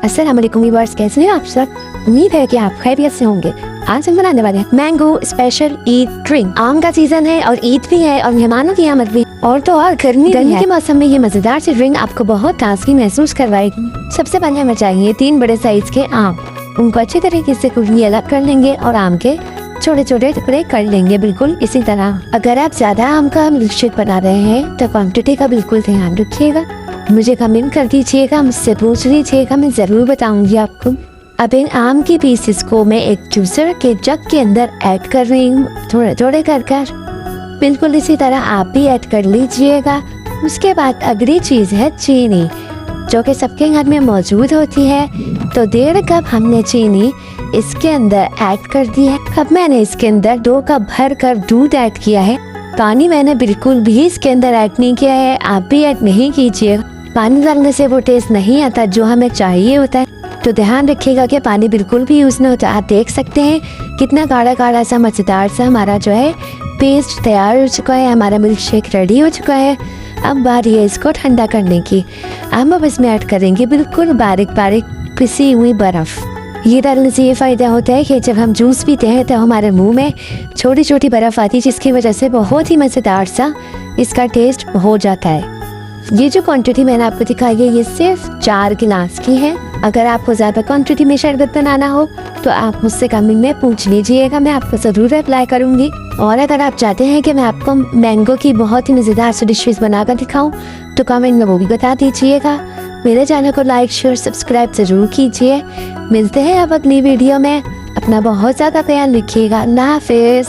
अस्सलाम वालेकुम व्यूअर्स, कैसे हैं आप सब? उम्मीद है कि आप खैरियत से होंगे। आज हम बनाने वाले हैं मैंगो स्पेशल ईद ड्रिंक। आम का सीजन है और ईद भी है और मेहमानों की आमद भी, और तो और गर्मी के मौसम में ये मजेदार सी ड्रिंक आपको बहुत ताजगी महसूस करवाएगी। सबसे पहले हमें चाहिए 3 बड़े साइज के आम। उनको अच्छी तरीके से कुल्ली अलग कर लेंगे और आम के छोटे छोटे टुकड़े कर लेंगे, बिल्कुल इसी तरह। अगर आप ज्यादा आम का मिल्क शेक बना रहे हैं तो क्वांटिटी का बिल्कुल ध्यान रखिएगा। मुझे कमेंट कर दीजिएगा, मुझसे पूछ लीजिएगा, मैं जरूर बताऊंगी आपको। अब इन आम के पीसेस को मैं एक जूसर के जग के अंदर ऐड कर रही हूँ, थोड़े थोड़े कर बिल्कुल इसी तरह आप भी ऐड कर लीजिएगा। उसके बाद अगली चीज है चीनी, जो कि सबके घर में मौजूद होती है। तो 1.5 कप हमने चीनी इसके अंदर ऐड कर दी है। अब मैंने इसके अंदर 2 कप भर कर दूध ऐड किया है। पानी मैंने बिल्कुल भी इसके अंदर ऐड नहीं किया है, आप भी ऐड नहीं कीजिए। पानी डालने से वो टेस्ट नहीं आता जो हमें चाहिए होता है, तो ध्यान रखिएगा कि पानी बिल्कुल भी यूज ना होता। आप देख सकते हैं कितना गाढ़ा गाढ़ा सा मजेदार सा हमारा जो है पेस्ट तैयार हो चुका है, हमारा मिल्क शेक रेडी हो चुका है। अब बारी है इसको ठंडा करने की। अब इसमें ऐड करेंगे बिल्कुल बारीक बारीक पिसी हुई बर्फ। ये डालने से ये फ़ायदा होता है कि जब हम जूस पीते हैं तो हमारे मुंह में छोटी छोटी बर्फ़ आती है, जिसकी वजह से बहुत ही मज़ेदार सा इसका टेस्ट हो जाता है। ये जो क्वांटिटी मैंने आपको दिखाई है ये सिर्फ 4 गिलास की है। अगर आपको ज़्यादा क्वांटिटी में शरबत बनाना हो तो आप मुझसे कमेंट में पूछ लीजिएगा, मैं आपको ज़रूर अप्लाई करूँगी। और अगर आप चाहते हैं कि मैं आपको मैंगो की बहुत ही मज़ेदार सी डिशेज़ बनाकर दिखाऊँ तो कमेंट में वो भी बता दीजिएगा। मेरे चैनल को लाइक शेयर सब्सक्राइब ज़रूर कीजिए। मिलते हैं अब अगली वीडियो में। अपना बहुत ज़्यादा ख्याल रखिएगा। अल्लाह हाफिज़।